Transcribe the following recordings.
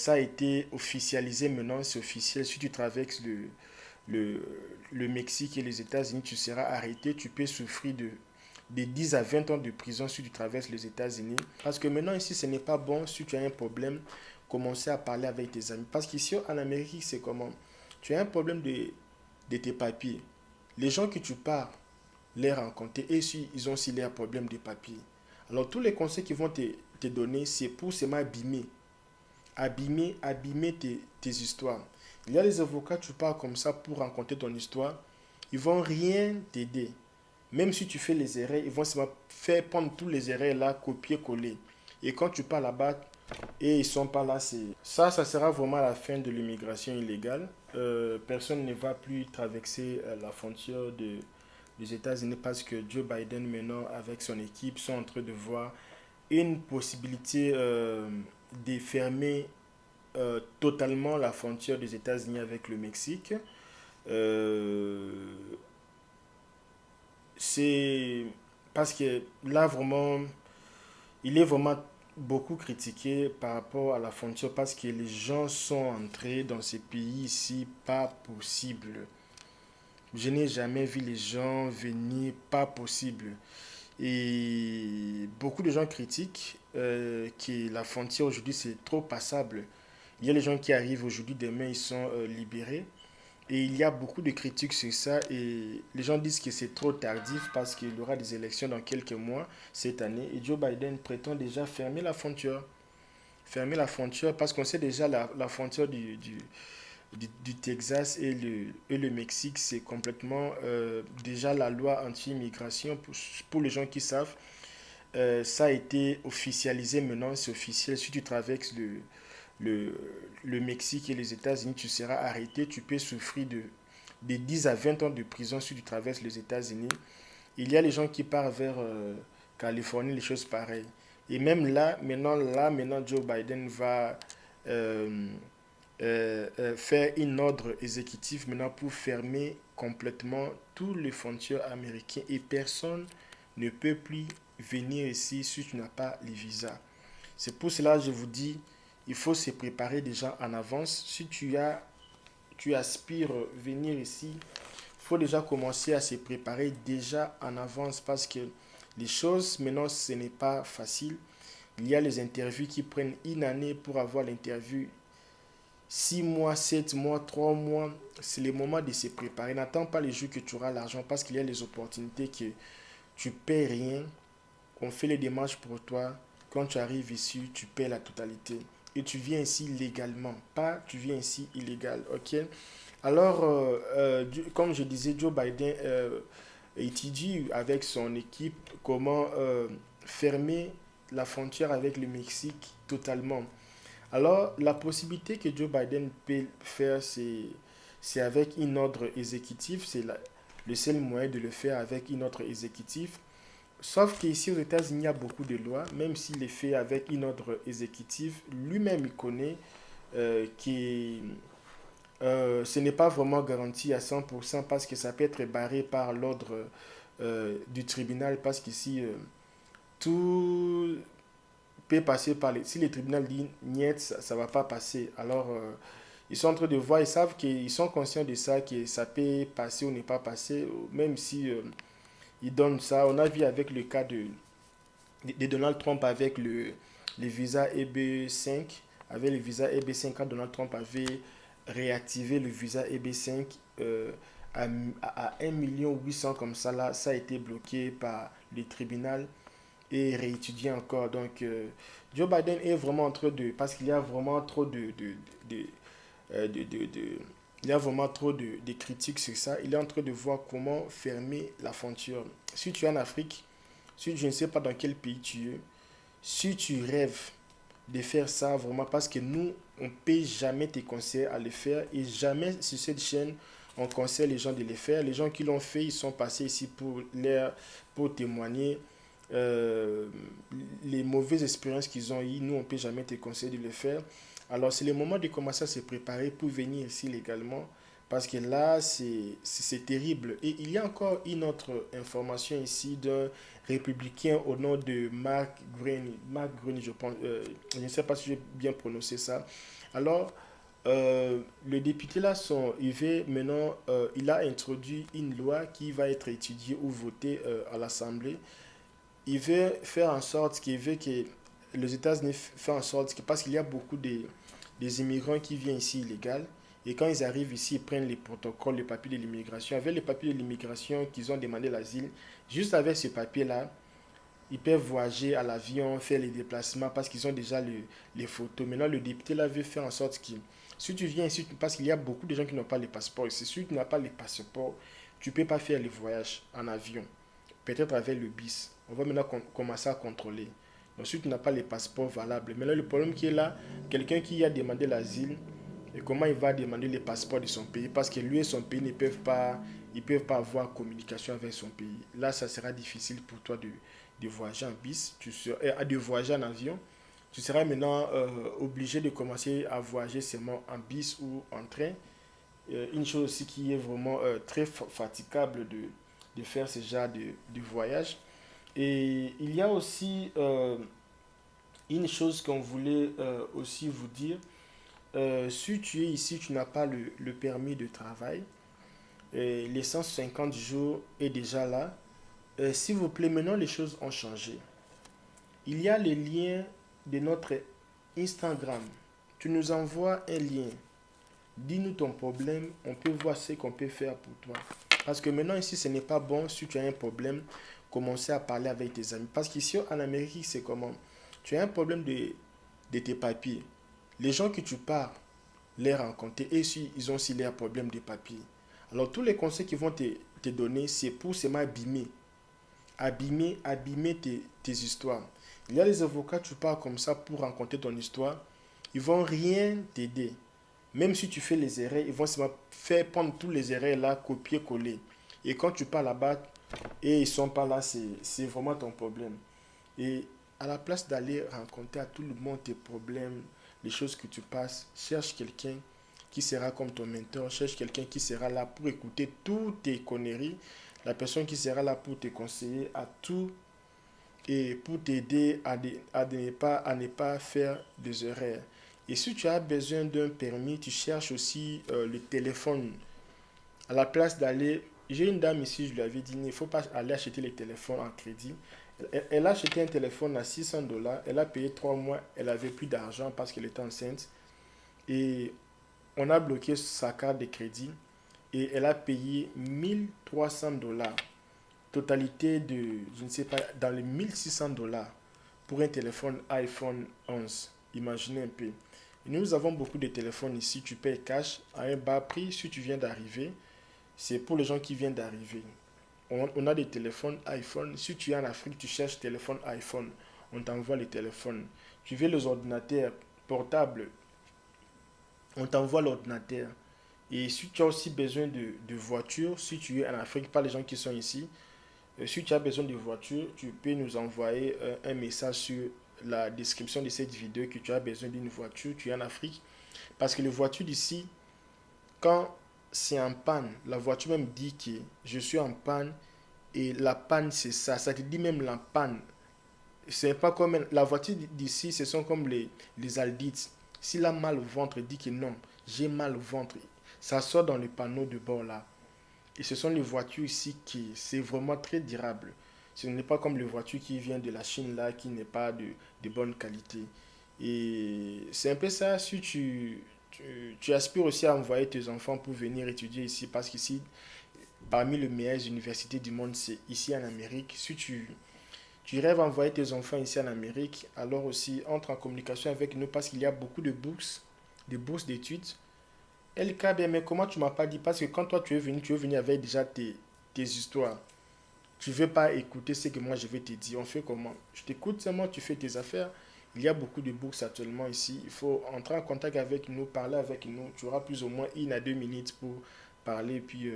ça a été officialisé maintenant, c'est officiel. Si tu traverses le, le Mexique et les États-Unis, tu seras arrêté, tu peux souffrir de 10 à 20 ans de prison si tu traverses les États-Unis. Parce que maintenant, ici, ce n'est pas bon. Si tu as un problème, commencer à parler avec tes amis. Parce qu'ici, en Amérique, c'est comment? Tu as un problème de tes papiers. Les gens que tu pars les rencontrer, et si ils ont aussi leurs problèmes de papiers. Alors, tous les conseils qu'ils vont te donner, c'est pour seulement abîmer tes histoires. Il y a les avocats, tu pars comme ça pour raconter ton histoire, ils vont rien t'aider. Même si tu fais les erreurs, ils vont se faire prendre tous les erreurs là, copier-coller. Et quand tu pars là-bas et ils sont pas là, c'est ça sera vraiment la fin de l'immigration illégale. Personne ne va plus traverser la frontière des États-Unis parce que Joe Biden maintenant avec son équipe sont en train de voir une possibilité de fermer totalement la frontière des États-Unis avec le Mexique. Euh, c'est parce que là, vraiment, il est vraiment beaucoup critiqué par rapport à la frontière parce que les gens sont entrés dans ces pays ici, pas possible. Je n'ai jamais vu les gens venir, pas possible. Et beaucoup de gens critiquent que la frontière aujourd'hui c'est trop passable. Il y a les gens qui arrivent aujourd'hui, demain ils sont libérés. Et il y a beaucoup de critiques sur ça et les gens disent que c'est trop tardif parce qu'il y aura des élections dans quelques mois cette année et Joe Biden prétend déjà fermer la frontière. Fermer la frontière parce qu'on sait déjà la frontière du Texas et le Mexique, c'est complètement déjà la loi anti-immigration pour les gens qui savent. Ça a été officialisé maintenant, c'est officiel. Si tu traverses le, le Mexique et les États-Unis, tu seras arrêté, tu peux souffrir de 10 à 20 ans de prison si tu traverses les États-Unis. Il y a les gens qui partent vers Californie, les choses pareilles. Et même là, maintenant, Joe Biden va faire une ordre exécutif maintenant pour fermer complètement tous les frontières américaines et personne ne peut plus venir ici si tu n'as pas les visas. C'est pour cela que je vous dis, il faut se préparer déjà en avance. Si tu aspires venir ici, il faut déjà commencer à se préparer déjà en avance parce que les choses maintenant ce n'est pas facile. Il y a les interviews qui prennent une année pour avoir l'interview. 6 mois, 7 mois, 3 mois, c'est le moment de se préparer. N'attends pas les jours que tu auras l'argent parce qu'il y a les opportunités que tu ne paies rien. On fait les démarches pour toi. Quand tu arrives ici, tu paies la totalité. Et tu viens ici légalement. Pas tu viens ici illégal. OK? Alors, comme je disais, Joe Biden étudie avec son équipe comment fermer la frontière avec le Mexique totalement. Alors, la possibilité que Joe Biden peut faire, c'est avec une ordre exécutive. Le seul moyen de le faire avec une ordre exécutive. Sauf qu'ici aux États-Unis, il y a beaucoup de lois, même s'il est fait avec une ordre exécutive, lui-même il connaît que ce n'est pas vraiment garanti à 100% parce que ça peut être barré par l'ordre du tribunal parce qu'ici, tout peut passer par les... Si le tribunal dit niet, ça ne va pas passer. Alors, ils sont en train de voir, ils savent qu'ils sont conscients de ça, que ça peut passer ou ne pas passer, même si ils donnent ça. On a vu avec le cas de Donald Trump avec le visa EB5, avec le visa EB5, quand Donald Trump avait réactivé le visa EB5 à 1,8 million comme ça, là, ça a été bloqué par le tribunal et réétudié encore. Donc, Joe Biden est vraiment en train de... Parce qu'il y a vraiment trop de, il y a vraiment trop de critiques sur ça. Il est en train de voir comment fermer la frontière. Si tu es en Afrique, si je ne sais pas dans quel pays tu es, si tu rêves de faire ça vraiment parce que nous, on ne peut jamais te conseiller à le faire et jamais sur cette chaîne, on conseille les gens de le faire. Les gens qui l'ont fait, ils sont passés ici pour témoigner euh, les mauvaises expériences qu'ils ont eues. Nous, on ne peut jamais te conseiller de le faire. Alors, c'est le moment de commencer à se préparer pour venir ici légalement parce que là, c'est terrible. Et il y a encore une autre information ici d'un républicain au nom de Mark Greene. Mark Greene, je pense, je ne sais pas si j'ai bien prononcé ça. Alors, le député là, maintenant, il a introduit une loi qui va être étudiée ou votée à l'Assemblée. Il veut faire en sorte qu'il veut que les États-Unis fassent en sorte que, parce qu'il y a beaucoup des immigrants qui viennent ici illégaux, et quand ils arrivent ici, ils prennent les protocoles, les papiers de l'immigration. Avec les papiers de l'immigration qu'ils ont demandé l'asile, juste avec ce papier-là, ils peuvent voyager à l'avion, faire les déplacements parce qu'ils ont déjà les photos. Maintenant, le député là veut faire en sorte que si tu viens ici, parce qu'il y a beaucoup de gens qui n'ont pas les passeports ici, si tu n'as pas les passeports, tu ne peux pas faire les voyages en avion. Peut-être avec le BIS. On va maintenant commencer à contrôler. Donc, si tu n'as pas les passeports valables. Maintenant, le problème qui est là, quelqu'un qui a demandé l'asile, et comment il va demander les passeports de son pays parce que lui et son pays ne peuvent pas, ils peuvent pas avoir communication avec son pays. Là, ça sera difficile pour toi de voyager en bis, de voyager en avion. Tu seras maintenant obligé de commencer à voyager seulement en bis ou en train. Une chose aussi qui est vraiment très fatigable de faire ce genre de voyage. Et il y a aussi une chose qu'on voulait aussi vous dire. Si tu es ici, tu n'as pas le permis de travail, les 150 jours est déjà là. S'il vous plaît, maintenant les choses ont changé. Il y a les liens de notre Instagram. Tu nous envoies un lien. Dis-nous ton problème, on peut voir ce qu'on peut faire pour toi. Parce que maintenant ici, ce n'est pas bon si tu as un problème, commencer à parler avec tes amis. Parce qu'ici en Amérique, c'est comment? Tu as un problème de tes papiers. Les gens que tu parles, les rencontrer et si ils ont aussi leurs problèmes de papiers. Alors tous les conseils qu'ils vont te donner, c'est pour seulement abîmer tes histoires. Il y a les avocats, tu pars comme ça pour raconter ton histoire, ils vont rien t'aider. Même si tu fais les erreurs, ils vont seulement faire prendre tous les erreurs là, copier-coller. Et quand tu pars là-bas et ils sont pas là, c'est vraiment ton problème. Et à la place d'aller raconter à tout le monde tes problèmes, les choses que tu passes, cherche quelqu'un qui sera comme ton mentor, cherche quelqu'un qui sera là pour écouter toutes tes conneries, la personne qui sera là pour te conseiller à tout et pour t'aider à ne pas faire des erreurs. Et si tu as besoin d'un permis, tu cherches aussi le téléphone. À la place d'aller, j'ai une dame ici, je lui avais dit, il ne faut pas aller acheter les téléphones en crédit. Elle a acheté un téléphone à 600 dollars. Elle a payé 3 mois. Elle avait plus d'argent parce qu'elle était enceinte. Et on a bloqué sa carte de crédit. Et elle a payé 1300 dollars. Totalité de, je ne sais pas, dans les 1600 dollars pour un téléphone iPhone 11. Imaginez un peu. Et nous avons beaucoup de téléphones ici. Tu payes cash à un bas prix si tu viens d'arriver. C'est pour les gens qui viennent d'arriver. On a des téléphones iPhone. Si tu es en Afrique, tu cherches téléphone iPhone. On t'envoie les téléphones. Tu veux les ordinateurs portables. On t'envoie l'ordinateur. Et si tu as aussi besoin de voitures, si tu es en Afrique, pas les gens qui sont ici, si tu as besoin de voitures, tu peux nous envoyer un message sur la description de cette vidéo que tu as besoin d'une voiture, tu es en Afrique. Parce que les voitures d'ici, quand c'est en panne, la voiture même dit que je suis en panne et la panne c'est ça. Ça te dit même la panne. C'est pas comme la voiture d'ici, ce sont comme les Aldites. S'il a mal au ventre, il dit que non, j'ai mal au ventre. Ça sort dans le panneau de bord là. Et ce sont les voitures ici qui, c'est vraiment très durable. Ce n'est pas comme les voitures qui viennent de la Chine là, qui n'est pas de bonne qualité. Et c'est un peu ça, si tu aspires aussi à envoyer tes enfants pour venir étudier ici, parce qu'ici, parmi les meilleures universités du monde, c'est ici en Amérique. Si tu rêves d'envoyer tes enfants ici en Amérique, alors aussi entre en communication avec nous parce qu'il y a beaucoup de bourses d'études. LK, mais comment tu m'as pas dit? Parce que quand toi tu es venu avec déjà tes histoires. Tu ne veux pas écouter ce que moi je vais te dire. On fait comment? Je t'écoute seulement, tu fais tes affaires. Il y a beaucoup de bourses actuellement ici. Il faut entrer en contact avec nous, parler avec nous. Tu auras plus ou moins 1 à 2 minutes pour parler, puis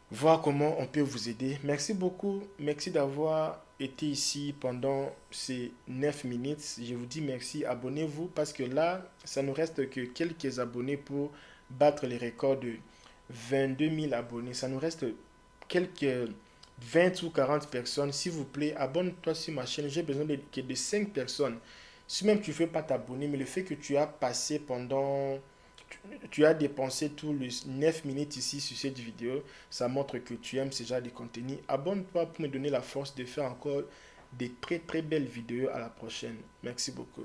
voir comment on peut vous aider. Merci beaucoup. Merci d'avoir été ici pendant ces 9 minutes. Je vous dis merci. Abonnez-vous parce que là, ça nous reste que quelques abonnés pour battre les records de 22 000 abonnés. Ça nous reste quelques 20 ou 40 personnes. S'il vous plaît, abonne-toi sur ma chaîne. J'ai besoin de 5 personnes. Si même tu ne veux pas t'abonner, mais le fait que tu as passé pendant, tu as dépensé tous les 9 minutes ici sur cette vidéo, ça montre que tu aimes ce genre de contenu. Abonne-toi pour me donner la force de faire encore des très très belles vidéos. À la prochaine. Merci beaucoup.